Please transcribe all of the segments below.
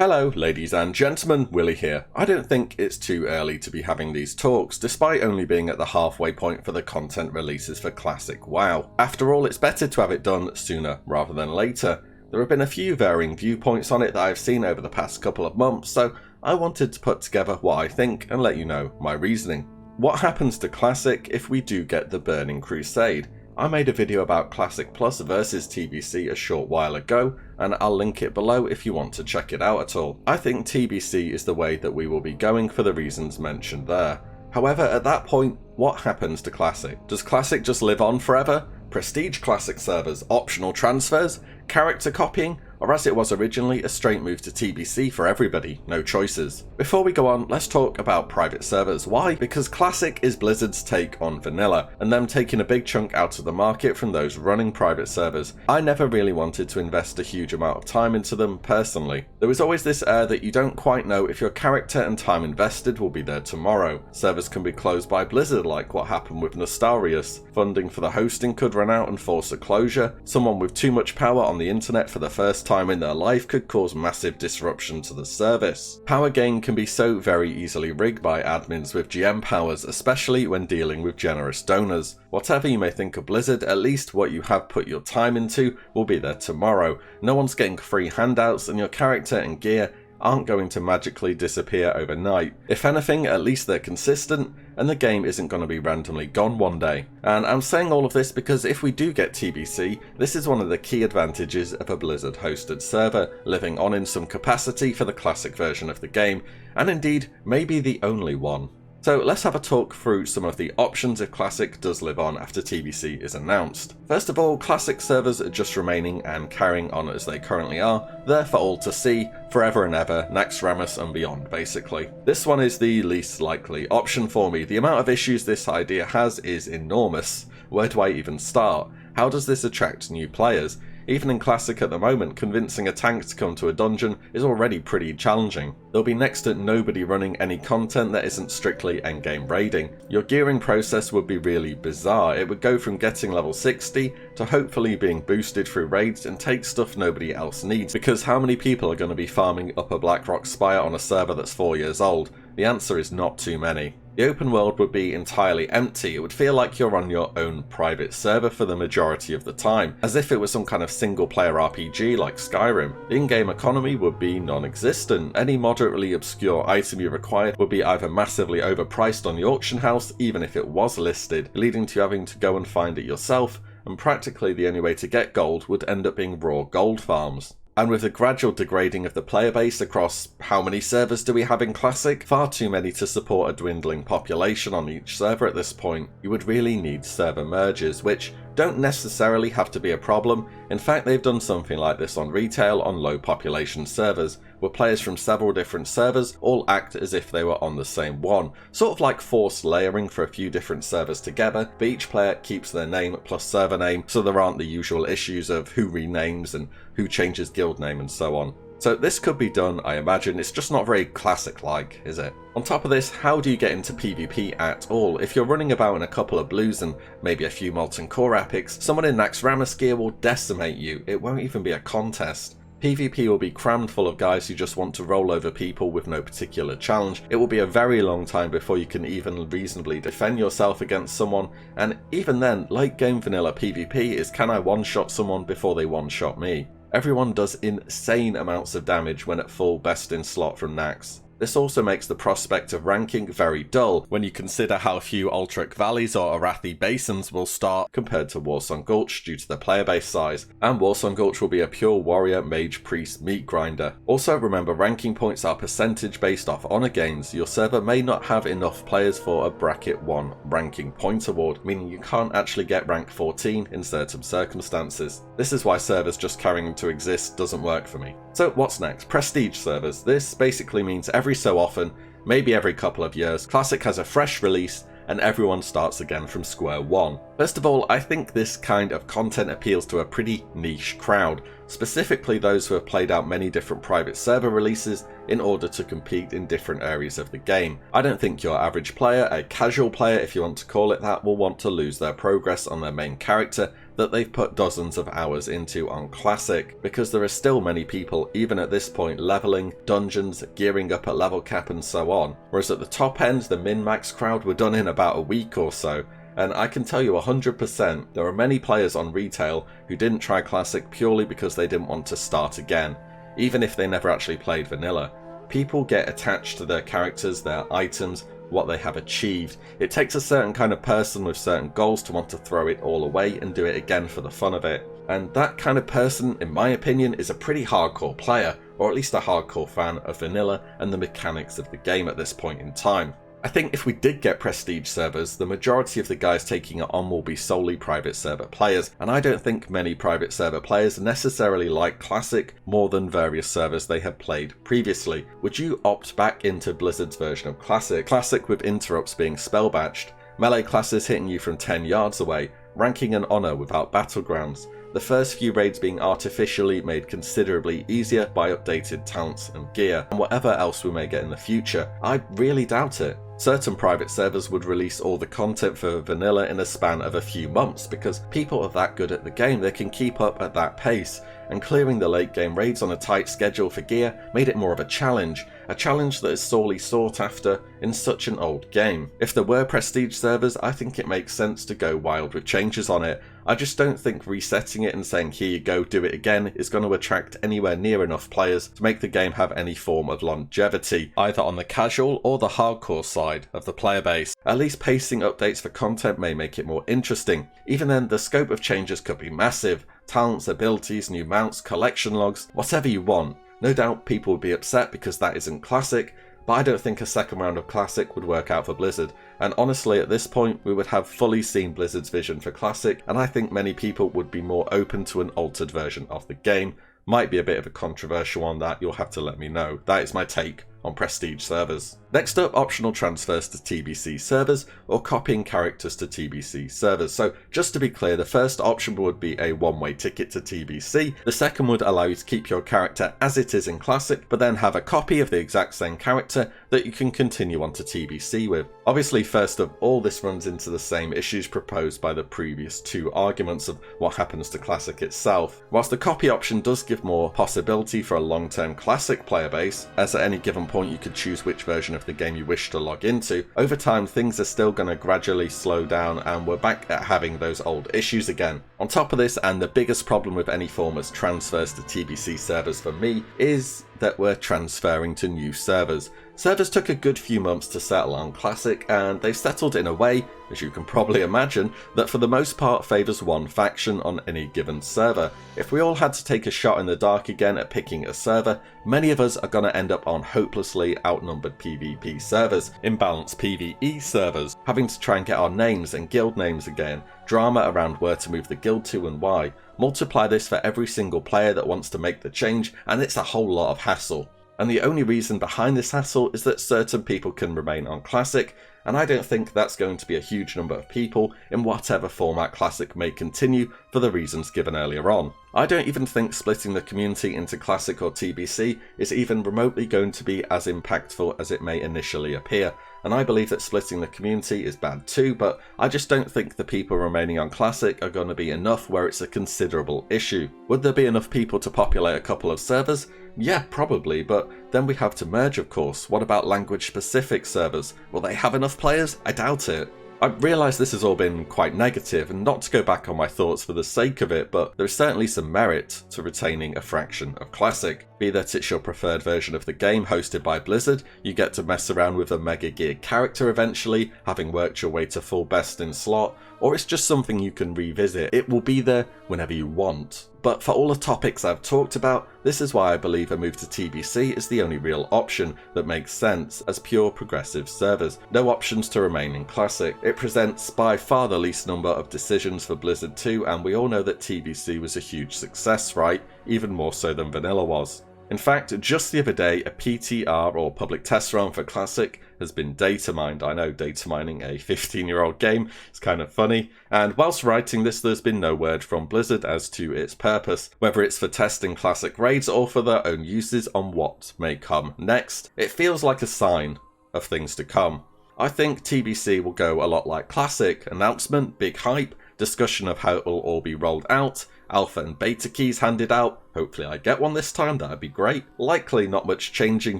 Hello ladies and gentlemen, Willie here. I don't think it's too early to be having these talks, despite only being at the halfway point for the content releases for Classic WoW. After all, it's better to have it done sooner rather than later. There have been a few varying viewpoints on it that I've seen over the past couple of months, so I wanted to put together what I think and let you know my reasoning. What happens to Classic if we do get the Burning Crusade? I made a video about Classic Plus versus TBC a short while ago, and I'll link it below if you want to check it out at all. I think TBC is the way that we will be going for the reasons mentioned there. However, at that point, what happens to Classic? Does Classic just live on forever? Prestige Classic servers, optional transfers, character copying, or as it was originally, a straight move to TBC for everybody, no choices. Before we go on, let's talk about private servers. Why? Because Classic is Blizzard's take on vanilla, and them taking a big chunk out of the market from those running private servers. I never really wanted to invest a huge amount of time into them personally. There was always this air that you don't quite know if your character and time invested will be there tomorrow. Servers can be closed by Blizzard, like what happened with Nostarius. Funding for the hosting could run out and force a closure. Someone with too much power on the internet for the first time in their life could cause massive disruption to the service. Power gain can be so very easily rigged by admins with GM powers, especially when dealing with generous donors. Whatever you may think of Blizzard, at least what you have put your time into will be there tomorrow. No one's getting free handouts, and your character and gear aren't going to magically disappear overnight. If anything, at least they're consistent, and the game isn't going to be randomly gone one day. And I'm saying all of this because if we do get TBC, this is one of the key advantages of a Blizzard hosted server, living on in some capacity for the classic version of the game, and indeed, maybe the only one. So let's have a talk through some of the options if Classic does live on after TBC is announced. First of all, Classic servers are just remaining and carrying on as they currently are, there for all to see, forever and ever, Naxxramas and beyond basically. This one is the least likely option for me. The amount of issues this idea has is enormous. Where do I even start? How does this attract new players? Even in Classic at the moment, convincing a tank to come to a dungeon is already pretty challenging. There'll be next to nobody running any content that isn't strictly endgame raiding. Your gearing process would be really bizarre. It would go from getting level 60 to hopefully being boosted through raids and take stuff nobody else needs, because how many people are going to be farming up a Blackrock Spire on a server that's 4 years old? The answer is not too many. The open world would be entirely empty. It would feel like you're on your own private server for the majority of the time, as if it was some kind of single player RPG like Skyrim. The in-game economy would be non-existent. Any moderately obscure item you required would be either massively overpriced on the auction house, even if it was listed, leading to having to go and find it yourself, and practically the only way to get gold would end up being raw gold farms. And with the gradual degrading of the player base across how many servers do we have in Classic? Far too many to support a dwindling population on each server at this point. You would really need server merges, which don't necessarily have to be a problem. In fact, they've done something like this on retail on low population servers, where players from several different servers all act as if they were on the same one. Sort of like forced layering for a few different servers together, but each player keeps their name plus server name, so there aren't the usual issues of who renames and who changes guild name and so on. So this could be done, I imagine. It's just not very Classic-like, is it? On top of this, how do you get into PvP at all? If you're running about in a couple of blues and maybe a few Molten Core epics, someone in Naxxramas gear will decimate you. It won't even be a contest. PvP will be crammed full of guys who just want to roll over people with no particular challenge. It will be a very long time before you can even reasonably defend yourself against someone, and even then, late game vanilla PvP is can I one-shot someone before they one-shot me. Everyone does insane amounts of damage when at full best in slot from Nax. This also makes the prospect of ranking very dull when you consider how few Ultric Valleys or Arathi Basins will start compared to Warsong Gulch due to the player base size, and Warsong Gulch will be a pure warrior, mage, priest, meat grinder. Also remember, ranking points are percentage based off honor gains. Your server may not have enough players for a bracket 1 ranking point award, meaning you can't actually get rank 14 in certain circumstances. This is why servers just carrying to exist doesn't work for me. So what's next? Prestige servers. This basically means every so often, maybe every couple of years, Classic has a fresh release and everyone starts again from square one. First of all, I think this kind of content appeals to a pretty niche crowd, specifically those who have played out many different private server releases in order to compete in different areas of the game. I don't think your average player, a casual player if you want to call it that, will want to lose their progress on their main character that they've put dozens of hours into on Classic, because there are still many people even at this point leveling, dungeons, gearing up at level cap and so on, whereas at the top end the min-max crowd were done in about a week or so. And I can tell you 100% there are many players on retail who didn't try Classic purely because they didn't want to start again, even if they never actually played vanilla. People get attached to their characters, their items, what they have achieved. It takes a certain kind of person with certain goals to want to throw it all away and do it again for the fun of it. And that kind of person, in my opinion, is a pretty hardcore player, or at least a hardcore fan of vanilla and the mechanics of the game at this point in time. I think if we did get prestige servers, the majority of the guys taking it on will be solely private server players, and I don't think many private server players necessarily like Classic more than various servers they have played previously. Would you opt back into Blizzard's version of Classic? Classic with interrupts being spellbatched, melee classes hitting you from 10 yards away, ranking and honour without battlegrounds, the first few raids being artificially made considerably easier by updated talents and gear, and whatever else we may get in the future? I really doubt it. Certain private servers would release all the content for vanilla in a span of a few months because people are that good at the game they can keep up at that pace, and clearing the late game raids on a tight schedule for gear made it more of a challenge that is sorely sought after in such an old game. If there were prestige servers, I think it makes sense to go wild with changes on it. I just don't think resetting it and saying here you go, do it again is going to attract anywhere near enough players to make the game have any form of longevity, either on the casual or the hardcore side of the player base. At least pacing updates for content may make it more interesting. Even then, the scope of changes could be massive. Talents, abilities, new mounts, collection logs, whatever you want. No doubt people would be upset because that isn't Classic, but I don't think a second round of Classic would work out for Blizzard, and honestly at this point we would have fully seen Blizzard's vision for Classic, and I think many people would be more open to an altered version of the game. Might be a bit of a controversial on that, you'll have to let me know. That is my take on prestige servers. Next up, optional transfers to TBC servers or copying characters to TBC servers. So just to be clear, the first option would be a one-way ticket to TBC. The second would allow you to keep your character as it is in Classic, but then have a copy of the exact same character that you can continue on to TBC with. Obviously, first of all, this runs into the same issues proposed by the previous two arguments of what happens to Classic itself. Whilst the copy option does give more possibility for a long-term Classic player base, as at any given point you could choose which version of the game you wish to log into, over time things are still going to gradually slow down and we're back at having those old issues again. On top of this, and the biggest problem with any form of transfers to TBC servers for me, is that we're transferring to new servers. Servers took a good few months to settle on Classic, and they've settled in a way, as you can probably imagine, that for the most part favours one faction on any given server. If we all had to take a shot in the dark again at picking a server, many of us are going to end up on hopelessly outnumbered PvP servers, imbalanced PvE servers, having to try and get our names and guild names again, drama around where to move the guild to and why. Multiply this for every single player that wants to make the change, and it's a whole lot of hassle. And the only reason behind this hassle is that certain people can remain on Classic, and I don't think that's going to be a huge number of people in whatever format Classic may continue for the reasons given earlier on. I don't even think splitting the community into Classic or TBC is even remotely going to be as impactful as it may initially appear, and I believe that splitting the community is bad too, but I just don't think the people remaining on Classic are going to be enough where it's a considerable issue. Would there be enough people to populate a couple of servers? Yeah, probably, but then we have to merge, of course. What about language-specific servers? Will they have enough players? I doubt it. I realise this has all been quite negative, and not to go back on my thoughts for the sake of it, but there's certainly some merit to retaining a fraction of Classic. Be that it's your preferred version of the game hosted by Blizzard, you get to mess around with a mega geared character eventually, having worked your way to full best in slot, or it's just something you can revisit. It will be there whenever you want. But for all the topics I've talked about, this is why I believe a move to TBC is the only real option that makes sense as pure progressive servers. No options to remain in Classic. It presents by far the least number of decisions for Blizzard too, and we all know that TBC was a huge success, right? Even more so than Vanilla was. In fact, just the other day, a PTR or public test run for Classic has been data mined. I know data mining a 15-year-old game is kind of funny. And whilst writing this, there's been no word from Blizzard as to its purpose, whether it's for testing Classic raids or for their own uses on what may come next. It feels like a sign of things to come. I think TBC will go a lot like Classic, announcement, big hype, discussion of how it will all be rolled out, alpha and beta keys handed out, hopefully I get one this time, that'd be great. Likely not much changing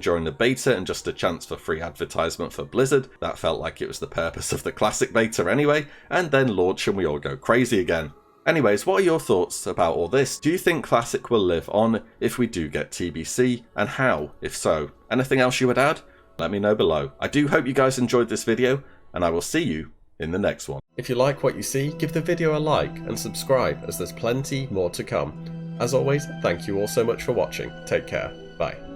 during the beta and just a chance for free advertisement for Blizzard, that felt like it was the purpose of the classic beta anyway, and then launch and we all go crazy again. Anyways, what are your thoughts about all this? Do you think Classic will live on if we do get TBC, and how, if so? Anything else you would add? Let me know below. I do hope you guys enjoyed this video, and I will see you in the next one. If you like what you see, give the video a like and subscribe as there's plenty more to come. As always, thank you all so much for watching. Take care. Bye.